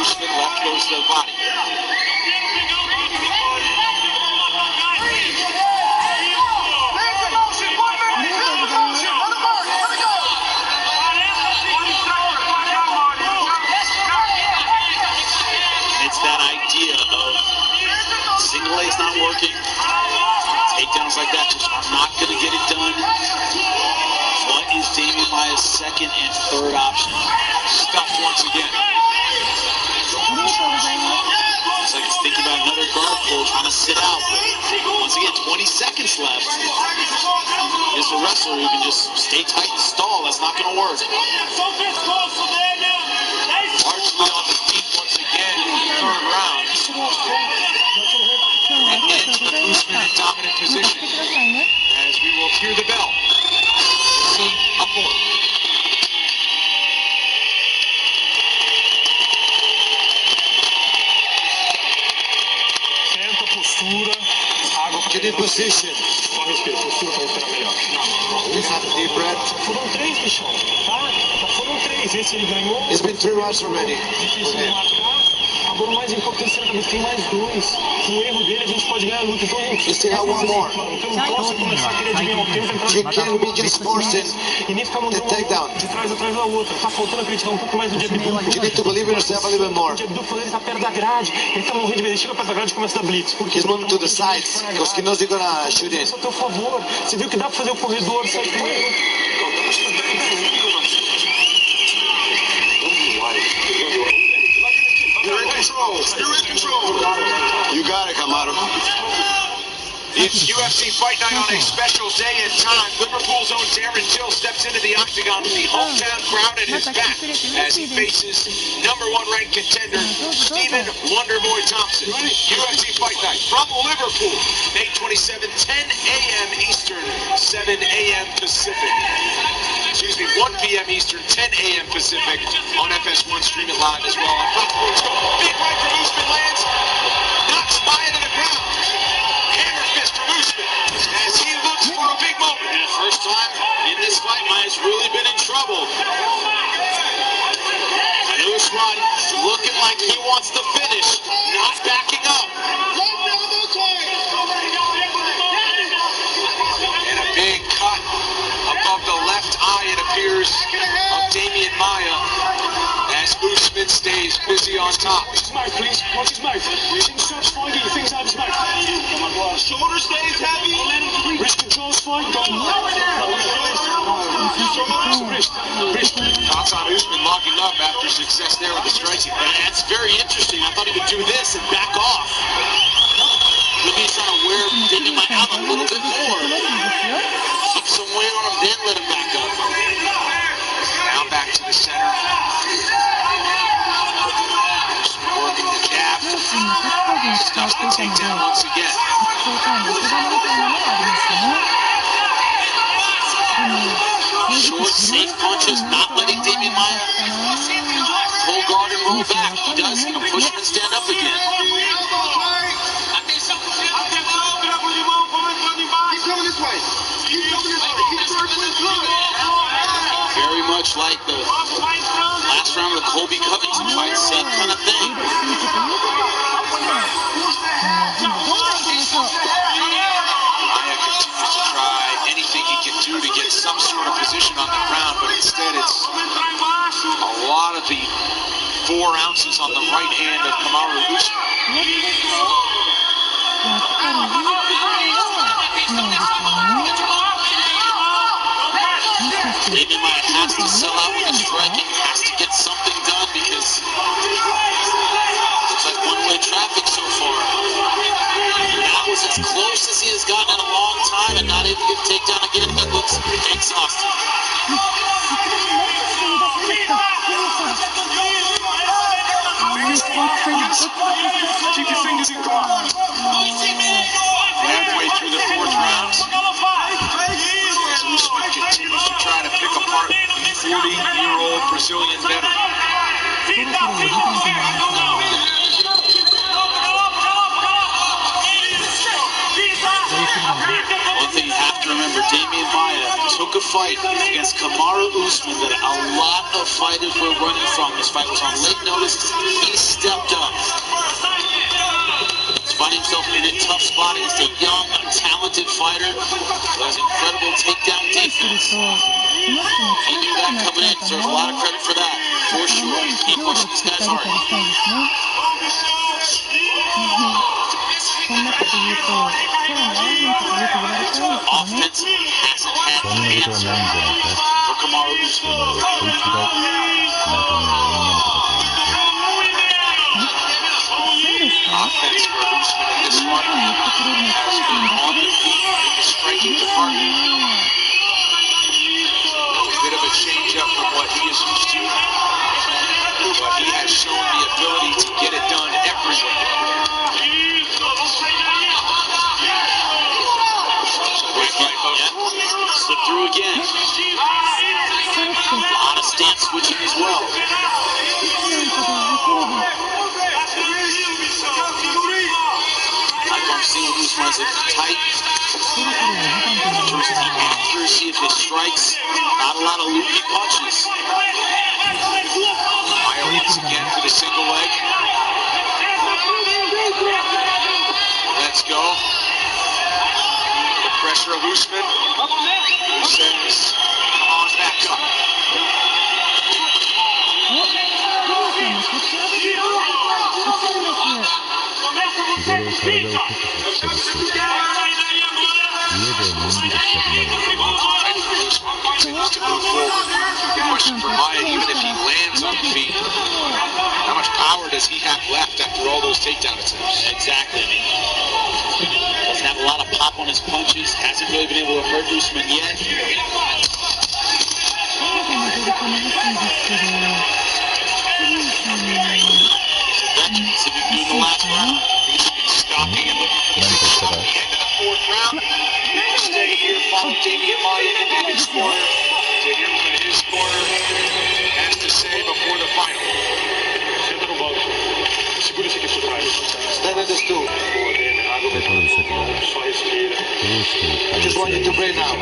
Usman, left goes to the body. It's that idea of single leg's not working. Takedowns like that just are not going to get it done. What is Damian Maia's second and third option? Stuffed once again. Looks like he's thinking about another guard pull, trying to sit out. But once again, 20 seconds left. Here's a wrestler who can just stay tight and stall. That's not going to work. Largely on the feet once again in the third round. And ends with Usman in dominant position. As we will hear the bell. A four. Senta, postura, água para get in position. Só respira, postura para respirar melhor. Have a deep breath. Foram 3, bichão, tá? Foram 3. Esse ele ganhou. It's been 3 rounds already. Difícil de marcar. Agora o mais importante é que tem mais 2. Com o erro dele a gente pode ganhar a luta. Então, gente, You still have one more. então não posso começar a querer adivinhar o tempo, entrar You can't be just forcing e nem ficar the mandando takedown. uma de trás atrás da outra. Tá faltando acreditar um pouco mais no jab duplo. You need to believe in yourself a little bit more. O jab duplo ele tá perto da grade. Ele tá morrendo de medo. Ele chega perto da grade e começa a dar blitz. Porque He's moving to the sides because he knows you're gonna shoot in. isso a teu favor. Você viu que dá pra fazer o corredor, sai com ele. You're in control. You're in control. You got it, Camaro. It's UFC Fight Night on a special day and time. Liverpool's own Darren Till steps into the octagon with the hometown crowd at his back as he faces #1 ranked contender Stephen Wonderboy Thompson. UFC Fight Night from Liverpool, May 27, 10 a.m. Eastern, 7 a.m. Pacific. Excuse me, 1 p.m. Eastern, 10 a.m. Pacific on FS1. Stream it live as well. Big right from Usman lands, knocks Maia to the ground. Hammer fist from Usman as he looks for a big moment. And the first time in this fight, Maia's really been in trouble. Usman looking like he wants the finish, not backing up. And a big cut above the left eye, it appears, of Damian Maia as Usman stays busy on top. Watch his mouth, please. Watch his mouth. Chin straps fine, get your things out of his mouth. Shoulder stays heavy. Wrist control's fine. Wrist. Thoughts on Usman locking up after success there with the striking. That's very interesting. I thought he would do this and back off. Maybe he's trying to wear Damian Maia out a little bit more. Keep some weight on him, then let him back up. Now back to the center. Working the jab. Stuffs the takedown once again. Short, safe punches, not letting Damian Maia pull guard and roll back. He does. He'll push him and stand up again. Very much like the last round of the Colby Covington fight, same kind of thing. Maia continues to try anything he can do to get some sort of position on the ground, but instead it's a lot of the 4 ounces on the right hand of Kamaru Usman. Damian Maia has to sell out with his striking, has to get something done because looks like one-way traffic so far. That was as close as he has gotten in a long time, and not able to get a takedown again. He looks exhausted. Keep your fingers in guard. Halfway through the 4th round, Usman continues to try to pick apart the 40-year-old Brazilian veteran. One thing you have to remember, Damian Maia took a fight against Kamaru Usman that a lot of fighters were running from. This fight was on late notice. He stepped up. He's finding himself in a tough spot against a young, talented fighter who has incredible takedown defense. He knew that coming in, so there's a lot of credit for that, for sure. He pushed this guy's heart. Offense hasn't had the answer for Kamaru Usman. Offense for Usman in this one has been on the feet in the striking department. A bit of a change up from what he is used to, but he has shown the ability to get it done everywhere. Slip through again. A lot of stance switching as well. Like I'm seeing Usman is tight. In terms of the accuracy of his strikes, not a lot of loopy punches. Maia once again for the single leg. Let's go. The pressure of Usman. Who says, come on back up. Continues to move forward. The question for Maia, even if he lands on the feet, how much power does he have left after all those takedown attempts? Exactly. Doesn't have a lot of pop on his punches. Hasn't really been able to hurt Usman yet. He's in the last round. He's stopping and looking for the end of the fourth round. Stay here, follow Damian Maia into his corner to hear what his corner has to say before the final. Stand in the stool. I just want you to breathe now.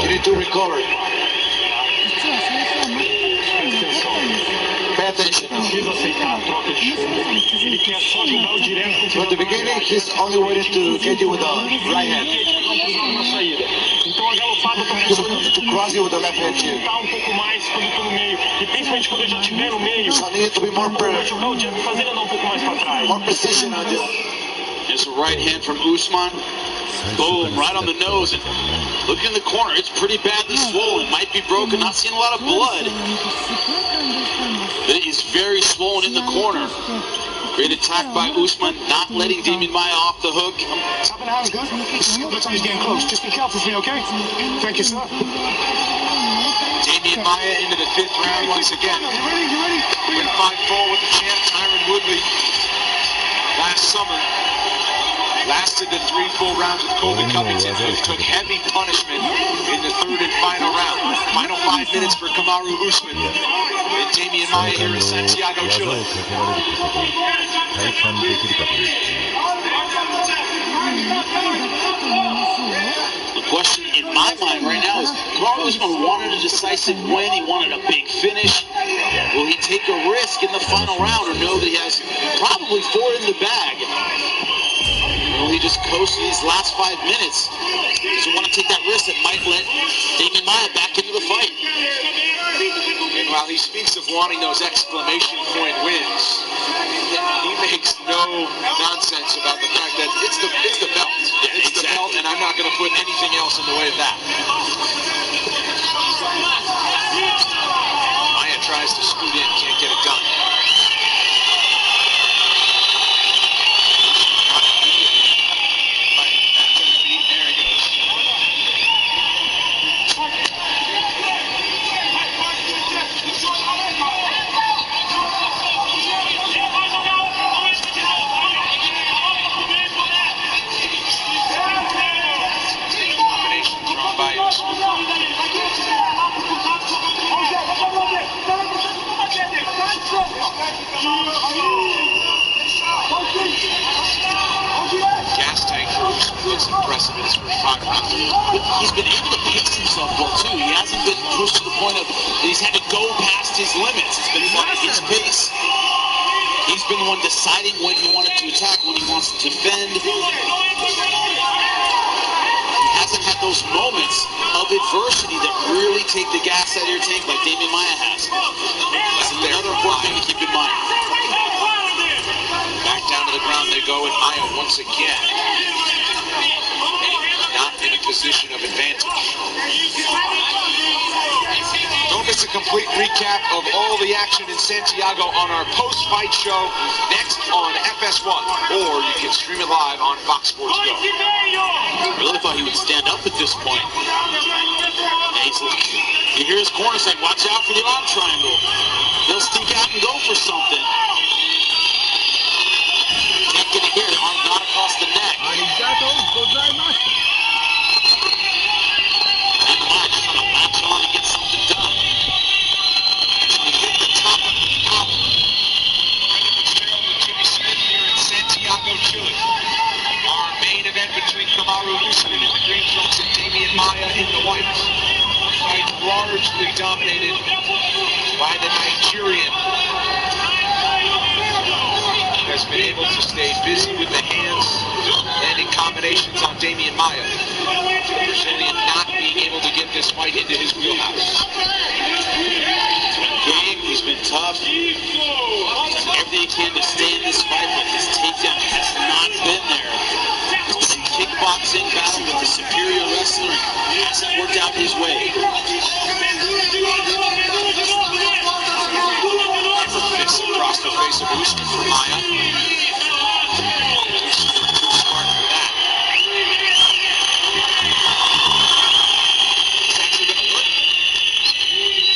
You need to recover. Pay attention now. From the beginning, he's only waiting to get you with the right hand. To cross you with the left hand too. So I need you to be more precision on this. There's a right hand from Usman. Boom, right on the nose. And look in the corner. It's pretty badly swollen. Might be broken. Not seeing a lot of blood. It is very swollen in the corner. Great attack by Usman, not letting Damian Maia off the hook. Top of the house, good? Looks like he's getting close. Just be careful for me, okay? Thank you, sir. Damian Maia into the fifth round once again. You ready? Went 5-4 with the champ, Tyron Woodley, last summer. Lasted the 3 full rounds with Colby Covington, who took heavy punishment in the third and final round. Final 5 minutes for Kamaru Usman and Damian Maia here in Santiago, Chile. The question in my mind right now is, Kamaru Usman wanted a decisive win. He wanted a big finish. Will he take a risk in the final round or know that he has probably 4 in the bag? Will he just coast these last 5 minutes? Does he want to take that risk that might let Damian Maia back into the fight? And while he speaks of wanting those exclamation point wins, he makes no nonsense about the fact that it's the belt. Yeah, it's the belt, and I'm not going to put anything else in the way of that. Maia tries to scoot in, can't get it done. Gas tank looks impressive in his 5 rounds. He's been able to pace himself well, too. He hasn't been pushed to the point of he's had to go past his limits. It's been fought at his pace. He's been the one deciding when he wanted to attack, when he wants to defend. He hasn't had those moments of adversity that really take the gas out of your tank like Damian Maia has. That's another important thing to keep in mind. Back down to the ground they go with Maia once again. Not in a position of advantage. Don't miss a complete recap of all the action in Santiago on our post-fight show next on FS1, or you can stream it live on Fox Sports Go. I really thought he would stand up at this point. You hear his corner saying, watch out for the arm triangle. He'll sneak out and go for something. Can't get it here. The arm not across the neck. And Maia trying to latch on and get something done. We hit the top of the top. Brandon Fitzgerald with Jimmy Smith here in Santiago, Chile. Our main event between Kamaru Usman in the green trunks and Damian Maia in the whites. Fight largely dominated by the Nigerian. Has been able to stay busy with the hands, landing combinations on Damian Maia. The Brazilian not being able to get this fight into his wheelhouse. He's been game, he's been tough. He's done everything he can to stay in this fight, but his takedown has not been there. He's been in kickboxing battle with a superior wrestler. It hasn't worked out his way. Fists across the face of Usman for Maia. Smart for that. He's actually going to work.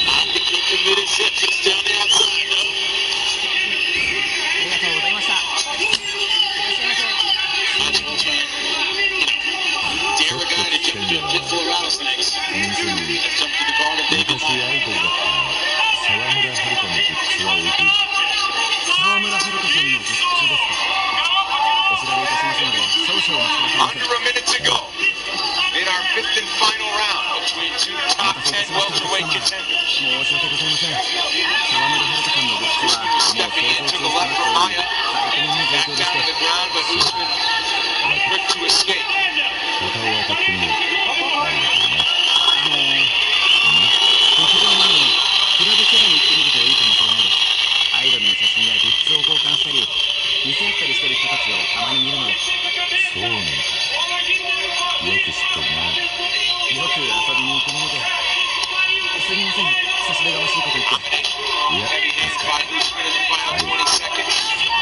I think he'll commit his hip. It's down the outside, though. Dare a guy to jump into a pit full of rattlesnakes. Let's jump to the guard of David Maia. 沢村遥の術は置いている。沢村遥さんの術ですか。お調べいたしますので少々お待ちください。 Under a minute to go in our 5th and final round between two top 10 welterweight contenders. 申し訳ございません。沢村遥さんの術はもう Stepping into the left for Maia. Back down to the ground, but Usman quick to escape. 肩を当たってみよう。劇場前にクラブセガに行ってみるといいかもしれないです。アイドルの写真やグッズを交換したり見せ合ったりしてる人たちをたまに見るので。そうなのか。よく知ってるな。よく遊びに行くもので。すみません、差し出がましいこと言って。いや、Heavy hands by Usman in the final 20 seconds.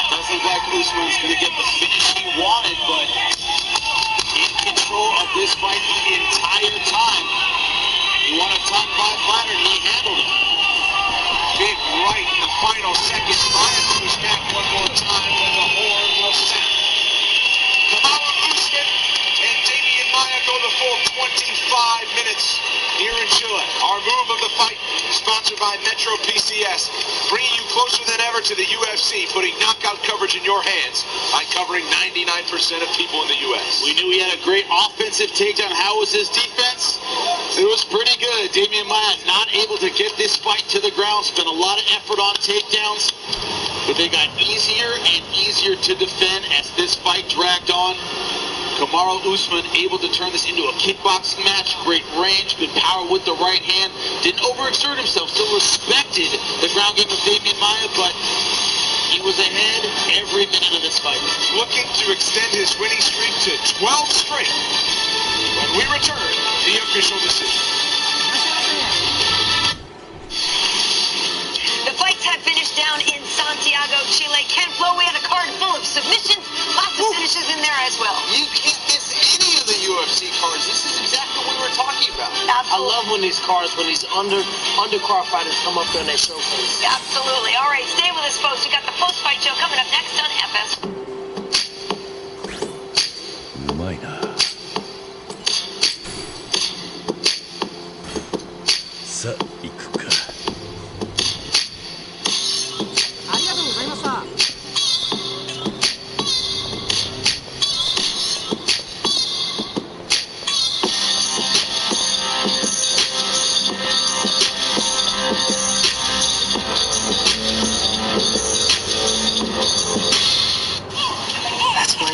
Does look like Usman's going to get the finish he wanted, but in control of this fight the entire time. He won a top 5 fighter and he handled it. Big right in the final seconds. Maia moves back one more time when the horn will sound. Kamaru Usman and Damian Maia go the full 25 minutes here in Chile. Our move of the fight, sponsored by Metro PCS, bringing you closer than ever to the UFC, putting knockout coverage in your hands by covering 99% of people in the U.S. We knew he had a great offensive takedown. How was his defense? It was pretty good. Damian Maia not able to get this fight to the ground, spent a lot of effort on takedowns, but they got easier and easier to defend as this fight dragged on. Kamaru Usman able to turn this into a kickboxing match. Great range, good power with the right hand. Didn't overexert himself, still respected the ground game of Damian Maia, but he was ahead every minute of this fight. Looking to extend his winning streak to 12 straight. When we return, the official decision. The fights have finished down in Santiago, Chile. Ken Flo, we had a card full of submissions, lots of finishes in there as well. You can't miss any of the UFC cards. This is exactly what we were talking about. I love when these undercard fighters come up there and they showcase. Absolutely. All right, stay with us, folks. We got the post-fight show coming up next on FS. うまいな。さあ行くか。ありがとうございました。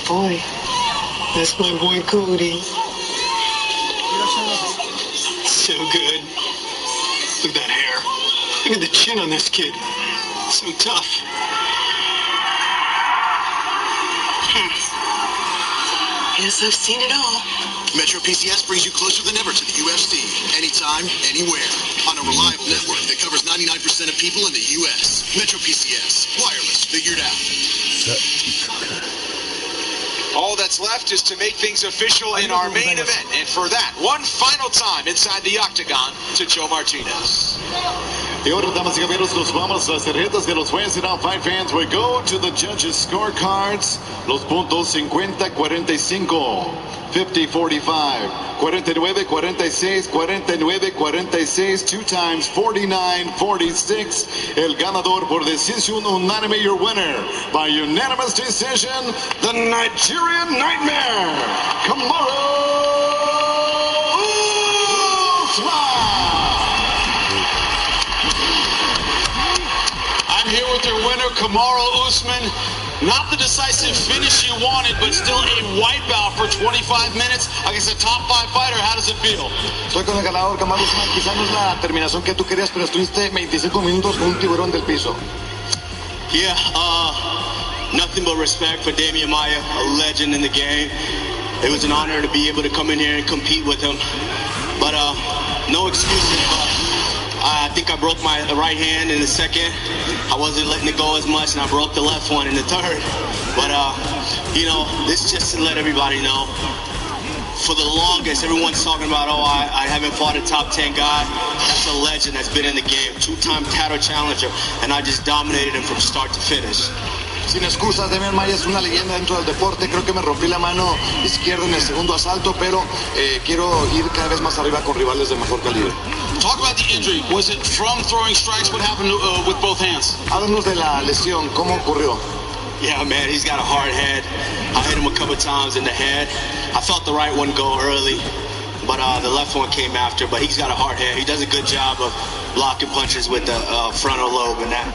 boy. That's my boy Cody. So good. Look at that hair. Look at the chin on this kid. So tough. Yes, I've seen it all. Metro PCS brings you closer than ever to the UFC. Anytime, anywhere. On a reliable network that covers 99% of people in the U.S. Metro PCS. Wireless. Figured out. All that's left is to make things official in our main event. And for that, one final time inside the octagon to Joe Martinez. Y ahora, damas y caballeros, nos vamos a las tarjetas de los jueces. Now, fight fans, we go to the judges' scorecards. Los puntos 50-45, 50-45, 49-46, 49-46, 2 times 49-46. El ganador por decisión unánime, your winner by unanimous decision, the Nigerian Nightmare, Kamaru Usman. Here with their winner, Kamaru Usman. Not the decisive finish you wanted, but still a wipeout for 25 minutes against a top 5 fighter. How does it feel? Estoy con el ganador, Kamaru Usman. Quizá no es la terminación que tú querías, pero estuviste 25 minutos con un tiburón del piso. Yeah, nothing but respect for Damian Maia, a legend in the game. It was an honor to be able to come in here and compete with him. But no excuses. I think I broke my right hand in the second. I wasn't letting it go as much, and I broke the left one in the third. But, you know, this is just to let everybody know. For the longest, everyone's talking about, oh, I haven't fought a top 10 guy. That's a legend that's been in the game. 2-time title challenger, and I just dominated him from start to finish. Sin excusas, Damian Maia es una leyenda dentro del deporte. Creo que me rompí la mano izquierda en el segundo asalto, pero quiero ir cada vez más arriba con rivales de mejor calibre. Talk about the injury. Was it from throwing strikes? What happened with both hands? Háblanos de la lesión. ¿Cómo ocurrió? Yeah, man, he's got a hard head. I hit him a couple times in the head. I felt the right one go early, but the left one came after. But he's got a hard head. He does a good job of blocking punches with the frontal lobe, and that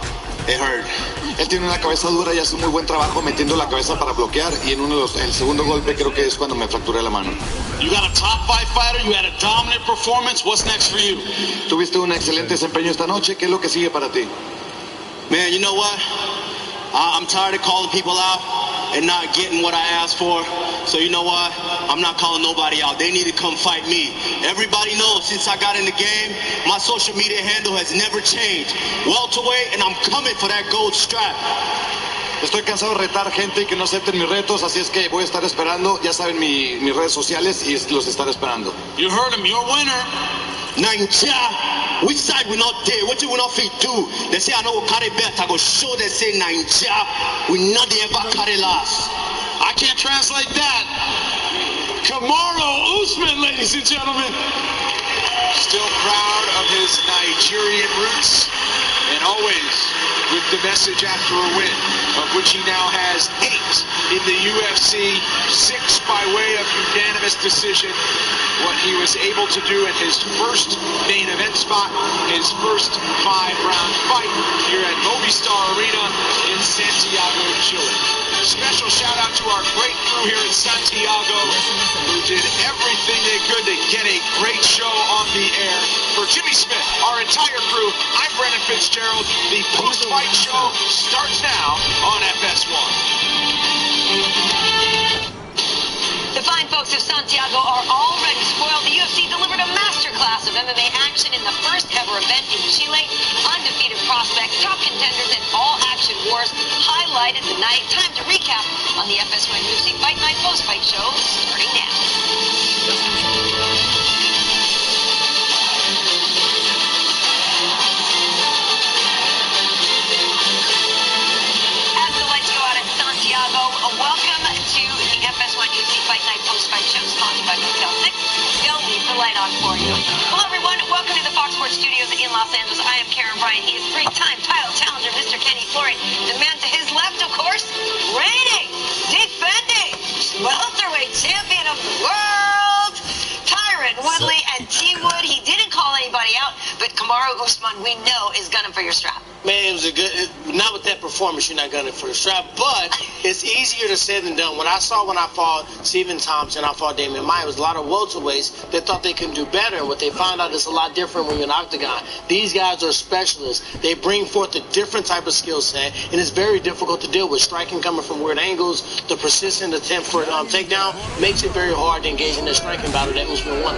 it hurt. Él tiene una cabeza dura y hace un muy buen trabajo metiendo la cabeza para bloquear, y en el segundo golpe creo que es cuando me fracturé la mano. You got a top 5 fighter, you had a dominant performance. What's next for you? Tuviste un excelente desempeño esta noche. ¿Qué es lo que sigue para ti? Man, you know what? I'm tired of calling people out and not getting what I asked for. So you know what? I'm not calling nobody out. They need to come fight me. Everybody knows since I got in the game, my social media handle has never changed. Welterweight, and I'm coming for that gold strap. Estoy cansado de retar gente y que no acepten mis retos, así es que voy a estar esperando. Ya saben mis redes sociales y los estaré esperando. You heard him, your winner. Ninja, which side we not there? What you we not fit do? They say I know carry bet. I go show they say Ninja. We not ever carry last. I can't translate that. Kamaru Usman, ladies and gentlemen. Still proud of his Nigerian roots, and always with the message after a win, of which he now has 8 in the UFC, 6 by way of unanimous decision. What he was able to do in his first main event spot, his first 5-round fight here at Movistar Arena in Santiago, Chile. Special shout out to our great crew here in Santiago, who did everything they could to get a great show on the air. For Jimmy Smith, our entire crew, I'm Brendan Fitzgerald. The post-fight show starts now on FS1. The fine folks of Santiago are already spoiled. The UFC delivered a masterclass of MMA action in the first ever event in Chile. Undefeated prospects, top contenders, and all-action wars highlighted the night. Time to recap on the FS1 UFC Fight Night post-fight show starting now. As the lights go out in Santiago, welcome to the FS1 UFC Fight Night post-fight show sponsored by Motel 6. They'll leave the light on for you. Hello, everyone. Welcome to the Fox Sports Studios in Los Angeles. I am Karen Bryant. He is 3-time title challenger, Mr. Kenny Florian. The man to his left, of course, reigning, defending, welterweight champion of the world, Tyron Woodley and T. Wood. He didn't call anybody out, but come Kamaru Usman, we know, is gunning for your strap. Man, it was a good, not with that performance, you're not gunning for the strap, but it's easier to say than done. When I fought Stephen Thompson, I fought Damian Maia, it was a lot of welterweights that thought they could do better. What they found out is a lot different when you're in the octagon. These guys are specialists. They bring forth a different type of skill set, and it's very difficult to deal with. Striking coming from weird angles, the persistent attempt for takedown makes it very hard to engage in the striking battle that Usman won.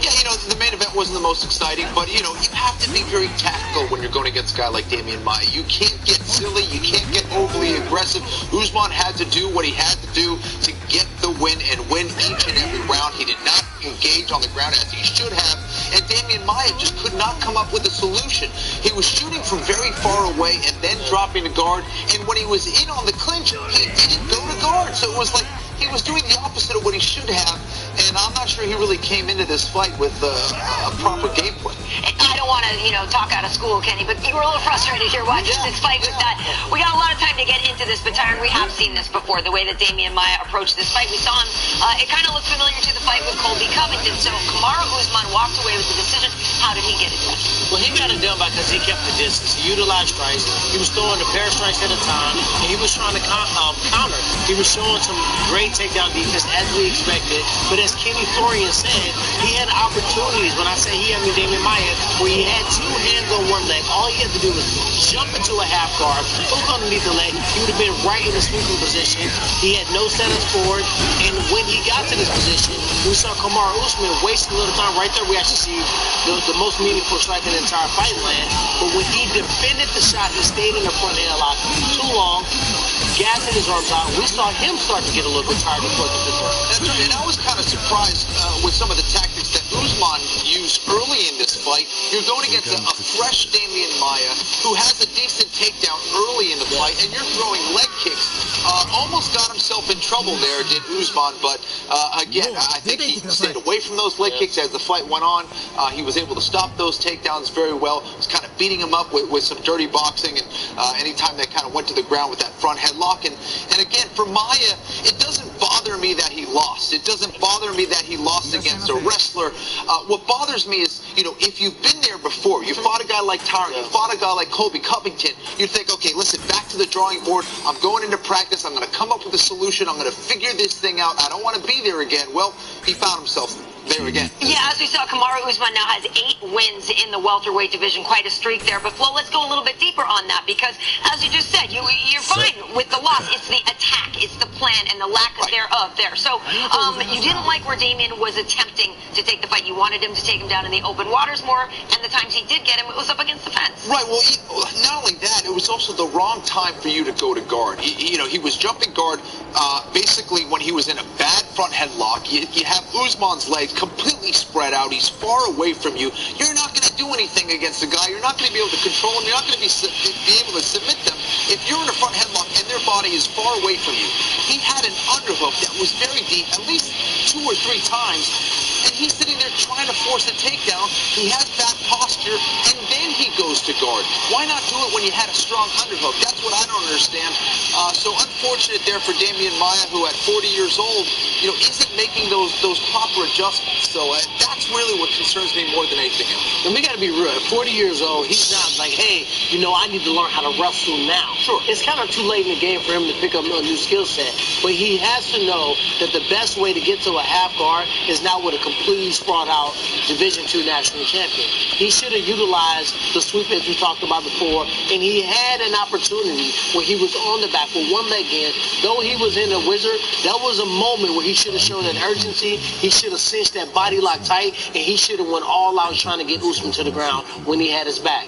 Yeah, the main event wasn't the most exciting, but, you have to be very tactical when you're going against a guy like Damian Maia. You can't get silly. You can't get overly aggressive. Usman had to do what he had to do to get the win and win each and every round. He did not engage on the ground as he should have, and Damian Maia just could not come up with a solution. He was shooting from very far away and then dropping to guard, and when he was in on the clinch, he didn't go to guard. So it was like he was doing the opposite of what he should have, and I'm not sure he really came into this fight with a proper game plan. I don't want to, talk out of school, Kenny, but you were a little frustrated here watching this fight with that. We got a lot of time to get into this, but Tyron, we have seen this before, the way that Damian Maia approached this fight. We saw him, it kind of looked familiar to the fight with Colby Covington, so Kamaru Usman walked away with the decision. How did he get it done? Well, he got it done because he kept the distance. He utilized strikes. He was throwing a pair of strikes at a time, and he was trying to counter. He was showing some great takedown defense as we expected, but as Kenny Thorian said, he had opportunities. When I say he, I mean Damian Maia, where he had two hands on one leg. All he had to do was jump into a half guard, hook underneath the leg. He would have been right in the sweeping position. He had no setups forward, and when he got to this position, we saw Kamaru Usman waste a little time. Right there, we actually see the most meaningful strike in the entire fight land. But when he defended the shot, he stayed in the front headlock too long, gassing his arms out. We saw him start to get a little bit tired before the fifth round. That's right, and I was kind of surprised with some of the tactics that Usman used early in this fight. You're going against a fresh Damian Maia who has a decent takedown early in the fight, and you're throwing leg kicks. Almost got himself in trouble there, did Usman, but again, I think he stayed away from those leg kicks as the fight went on. He was able to stop those takedowns very well. Was kind of beating him up with some dirty boxing, and anytime they kind of went to the ground with that front headlock. And again, for Maia, it doesn't bother me that he lost. It doesn't bother me that he lost against a wrestler. What bothers me is, if you've been there before, you fought a guy like Tyron, you fought a guy like Colby Covington, you think, okay, listen, back to the drawing board. I'm going into practice. I'm going to come up with a solution. I'm going to figure this thing out. I don't want to be there again. Well, he found himself there again. Yeah, as we saw, Kamaru Usman now has 8 wins in the welterweight division. Quite a streak there. But, Flo, let's go a little bit deeper on that because, as you just said, you're fine with the loss. It's the attack. It's the plan and the lack thereof there. So you didn't like where Damian was attempting to take the fight. You wanted him to take him down in the open waters more, and the times he did get him, it was up against the fence. Right. Well, not only that, it was also the wrong time for you to go to guard. He was jumping guard basically when he was in a bad front headlock. You have Usman's legs completely spread out. He's far away from you. You're not going to do anything against a guy. You're not going to be able to control him. You're not going to be able to submit them if you're in a front headlock and their body is far away from you. He had an underhook that was very deep, at least 2 or 3 times, and he's sitting there trying to force a takedown. He has bad posture, and then he goes to guard. Why not do it when you had a strong underhook? That's what I don't understand. So unfortunate there for Damian Maia, who at 40 years old, isn't making those proper adjustments. So that's really what concerns me more than anything else. And we got to be real. At 40 years old, he's not like, hey, I need to learn how to wrestle now. Sure. It's kind of too late in the game for him to pick up a new skill set. But he has to know that the best way to get to a half guard is not with a completely sprawled out Division II national champion. He should have utilized the sweep as we talked about before, and he had an opportunity where he was on the back with one leg in. Though he was in a wizard, that was a moment where he should have shown that urgency. He should have cinched that body lock tight, and he should have went all out trying to get Usman to the ground when he had his back.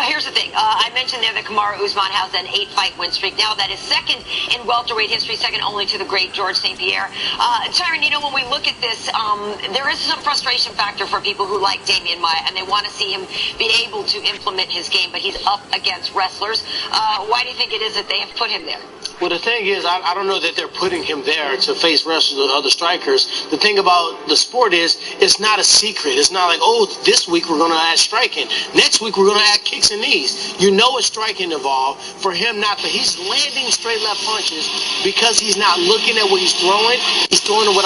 Here's the thing. I mentioned there that Kamaru Usman has an 8-fight win streak. Now that is second in welterweight history, second only to the great George St. Pierre. Tyron, when we look at this, there is some frustration factor for people who like Damian Maia, and they want to see him be able to implement his game, but he's up against wrestlers. Why do you think it is that they have put him there? Well, the thing is, I don't know that they're putting him there to face wrestlers or other strikers. The thing about the sport is, it's not a secret. It's not like, this week we're going to add striking. Next week we're going to add kicks and knees. It's striking involved. For him not to, he's landing straight left punches because he's not looking at what he's throwing. He's throwing it without